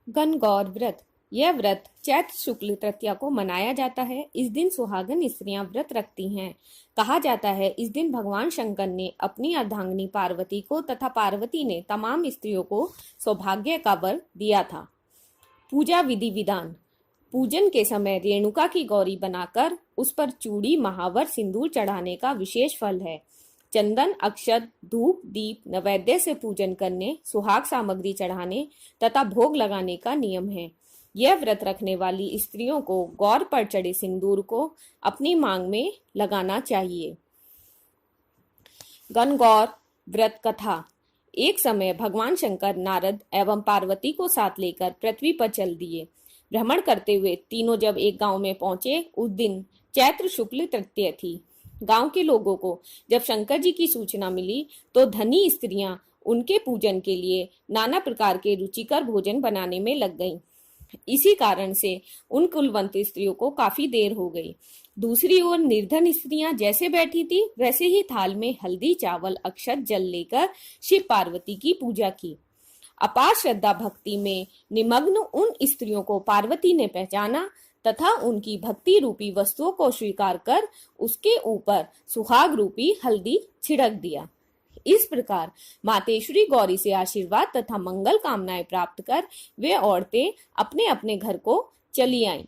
गणगौर व्रत। यह व्रत चैत्र शुक्ल तृतीया को मनाया जाता है। इस दिन सुहागन स्त्रियां व्रत रखती हैं। कहा जाता है इस दिन भगवान शंकर ने अपनी अर्धांगिनी पार्वती को तथा पार्वती ने तमाम स्त्रियों को सौभाग्य का वर दिया था। पूजा विधि विधान। पूजन के समय रेणुका की गौरी बनाकर उस पर चूड़ी, महावर, सिंदूर चढ़ाने का विशेष फल है। चंदन, अक्षत, धूप, दीप, नैवेद्य से पूजन करने, सुहाग सामग्री चढ़ाने तथा भोग लगाने का नियम है। यह व्रत रखने वाली स्त्रियों को गौर पर चढ़े सिंदूर को अपनी मांग में लगाना चाहिए। गणगौर व्रत कथा। एक समय भगवान शंकर नारद एवं पार्वती को साथ लेकर पृथ्वी पर चल दिए। भ्रमण करते हुए तीनों जब एक गांव में पहुंचे, उस दिन चैत्र शुक्ल तृतीया थी। गांव के लोगों को जब शंकर जी की सूचना मिली तो धनी स्त्रियां उनके पूजन के लिए नाना प्रकार के रुचिकर भोजन बनाने में लग गईं। इसी कारण से उन कुलवंत स्त्रियों को काफी देर हो गई। दूसरी ओर निर्धन स्त्रियां जैसे बैठी थी वैसे ही थाल में हल्दी, चावल, अक्षत, जल लेकर शिव पार्वती की पूजा की। अपार श्रद्धा भक्ति में निमग्न उन स्त्रियों को पार्वती ने पहचाना तथा उनकी भक्ति रूपी वस्तुओं को स्वीकार कर उसके ऊपर सुहाग रूपी हल्दी छिड़क दिया। इस प्रकार मातेश्वरी गौरी से आशीर्वाद तथा मंगल कामनाएं प्राप्त कर वे औरतें अपने अपने घर को चली आईं।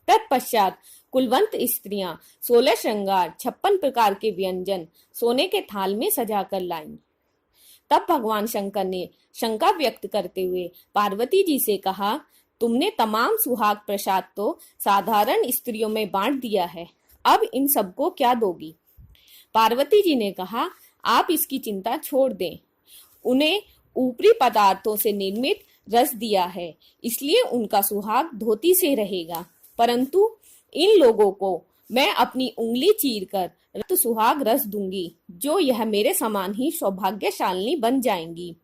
तत्पश्चात कुलवंत स्त्रियां 16 श्रृंगार, 56 प्रकार के व्यंजन सोने के थाल में सजाकर लाईं। तब भगवान शंकर ने शंका व्यक्त करते हुए पार्वती जी से कहा, तुमने तमाम सुहाग प्रसाद तो साधारण स्त्रियों में बांट दिया है, अब इन सबको क्या दोगी? पार्वती जी ने कहा, आप इसकी चिंता छोड़ दें। उन्हें ऊपरी पदार्थों से निर्मित रस दिया है, इसलिए उनका सुहाग धोती से रहेगा, परंतु इन लोगों को मैं अपनी उंगली चीरकर रक्त सुहाग रस दूंगी, जो यह मेरे समान ही सौभाग्यशालिनी बन जाएंगी।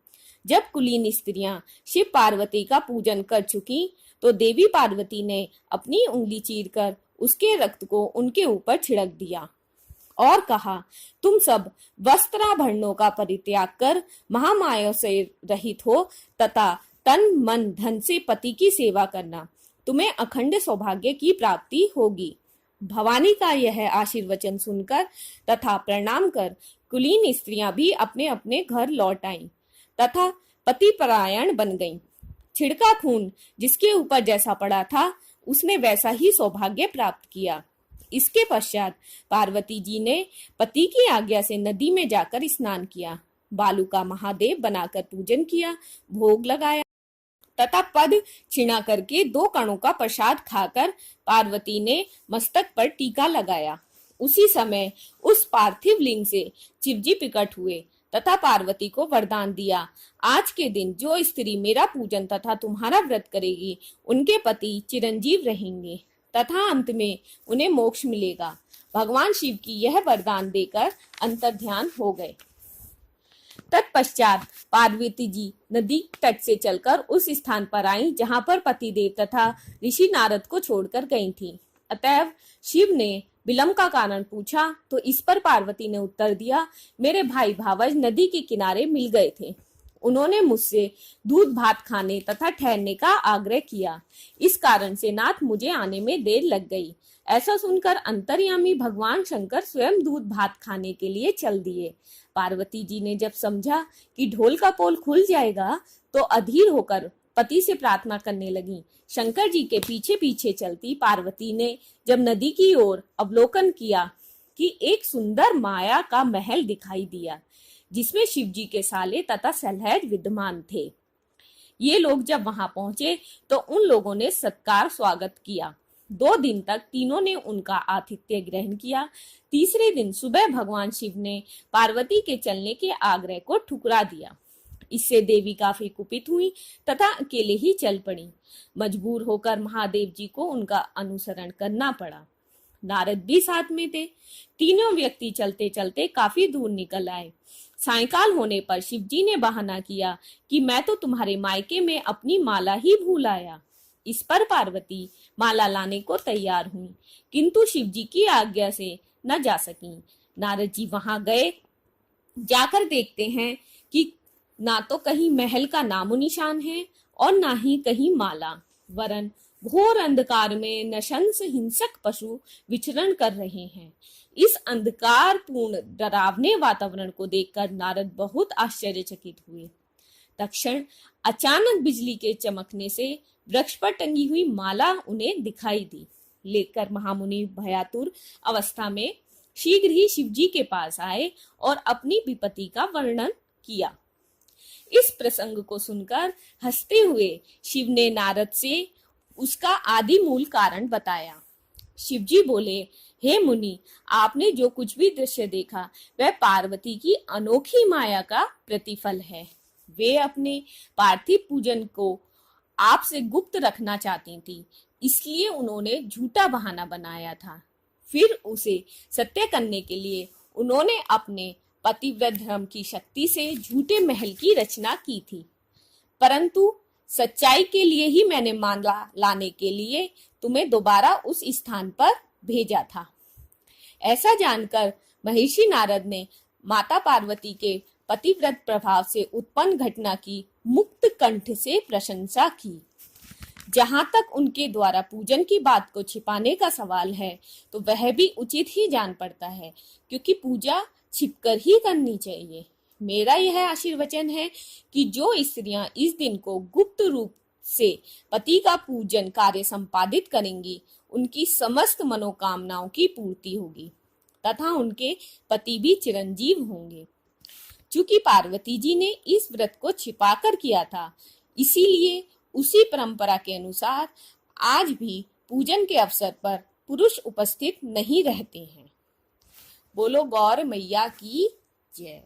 जब कुलीन स्त्रियां शिव पार्वती का पूजन कर चुकी तो देवी पार्वती ने अपनी उंगली चीरकर उसके रक्त को उनके ऊपर छिड़क दिया और कहा, तुम सब वस्त्राभरणों का परित्याग कर महामाया से रहित हो तथा तन मन धन से पति की सेवा करना, तुम्हें अखंड सौभाग्य की प्राप्ति होगी। भवानी का यह आशीर्वचन सुनकर तथा प्रणाम कर कुलीन स्त्रियां भी अपने अपने घर लौट आईं तथा पति परायण बन गईं। छिड़का खून जिसके ऊपर जैसा पड़ा था उसने वैसा ही सौभाग्य प्राप्त किया। इसके पश्चात पार्वती जी ने पति की आज्ञा से नदी में जाकर स्नान किया, बालू का महादेव बनाकर पूजन किया, भोग लगाया तथा पद छिना करके 2 कणों का प्रसाद खाकर पार्वती ने मस्तक पर टीका लगाया। उसी समय उस पार्थिव लिंग से शिवजी प्रकट हुए तथा पार्वती को वरदान दिया, आज के दिन जो स्त्री मेरा पूजन तथा तुम्हारा व्रत करेगी उनके पति चिरंजीव रहेंगे तथा अंत में उन्हें मोक्ष मिलेगा। भगवान शिव की यह वरदान देकर अंतर्ध्यान हो गए। तत्पश्चात पार्वती जी नदी तट से चलकर उस स्थान पर आईं जहां पर पतिदेव तथा ऋषि नारद को छोड़कर गई थीं। अतएव शिव ने विलंब का कारण पूछा तो इस पर पार्वती ने उत्तर दिया, मेरे भाई भावज नदी के किनारे मिल गए थे। उन्होंने मुझसे दूध भात खाने तथा ठहरने का आग्रह किया, इस कारण से नाथ मुझे आने में देर लग गई। ऐसा सुनकर अंतर्यामी भगवान शंकर स्वयं दूध भात खाने के लिए चल दिए। पार्वती जी ने जब समझा कि ढोल का पोल खुल जाएगा तो अधीर होकर पति से प्रार्थना करने लगी। शंकर जी के पीछे पीछे चलती पार्वती ने जब नदी की ओर अवलोकन किया कि एक सुंदर माया का महल दिखाई दिया जिसमें शिवजी के साले तथा सलहेज विद्यमान थे। ये लोग जब वहां पहुंचे तो उन लोगों ने सत्कार स्वागत किया। 2 दिन तक तीनों ने उनका आतिथ्य ग्रहण किया। तीसरे दिन सुबह भगवान शिव ने पार्वती के चलने के आग्रह को ठुकरा दिया। इससे देवी काफी कुपित हुई तथा अकेले ही चल पड़ी। मजबूर होकर महादेव जी को उनका अनुसरण करना पड़ा। नारद भी साथ में थे। तीनों व्यक्ति चलते चलते काफी दूर निकल आए। सायंकाल होने पर शिवजी ने बहाना किया कि मैं तो तुम्हारे मायके में अपनी माला ही भूल आया। इस पर पार्वती माला लाने को तैयार हुई, किंतु शिवजी की आज्ञा से न जा सकी। नारद जी वहां गए। जाकर देखते हैं कि ना तो कहीं महल का नामो निशान है और ना ही कहीं माला, वरन घोर अंधकार में नशंस हिंसक पशु विचरण कर रहे हैं। इस अंधकार पूर्ण डरावने वातावरण को देखकर नारद बहुत आश्चर्यचकित हुए। तत्क्षण अचानक बिजली के चमकने से वृक्ष पर टंगी हुई माला उन्हें दिखाई दी। लेकर महामुनि भयातुर अवस्था में शीघ्र ही शिवजी के पास आए और अपनी विपत्ति का वर्णन किया। इस प्रसंग को सुनकर हंसते हुए शिव ने नारद से उसका आदि मूल कारण बताया। शिवजी बोले, हे मुनि, आपने जो कुछ भी दृश्य देखा वह पार्वती की अनोखी माया का प्रतिफल है। वे अपने पार्थिव पूजन को आपसे गुप्त रखना चाहती थी, इसलिए उन्होंने झूठा बहाना बनाया था। फिर उसे सत्य करने के लिए उन्होंने अपने पतिव्रत धर्म की शक्ति से झूठे महल की रचना की थी, परंतु सच्चाई के लिए ही मैंने माला लाने के लिए तुम्हें दोबारा उस स्थान पर भेजा था। ऐसा जानकर महर्षि नारद ने माता पार्वती के पतिव्रत प्रभाव से उत्पन्न घटना की मुक्त कंठ से प्रशंसा की। जहां तक उनके द्वारा पूजन की बात को छिपाने का सवाल है, तो वह भी उचित ही जान पड़ता है, क्योंकि पूजा छिपकर ही करनी चाहिए। मेरा यह आशीर्वचन है कि जो स्त्रियां इस दिन को गुप्त रूप से पति का पूजन कार्य संपादित करेंगी, उनकी समस्त मनोकामनाओं की पूर्ति होगी तथा उनके पति भी चिरंजीव होंगे। चूंकि पार्वती जी ने इस व्रत को छिपाकर किया था, इसीलिए उसी परंपरा के अनुसार आज भी पूजन के अवसर पर पुरुष उपस्थित नहीं रहते हैं। बोलो गौर मैया की जय।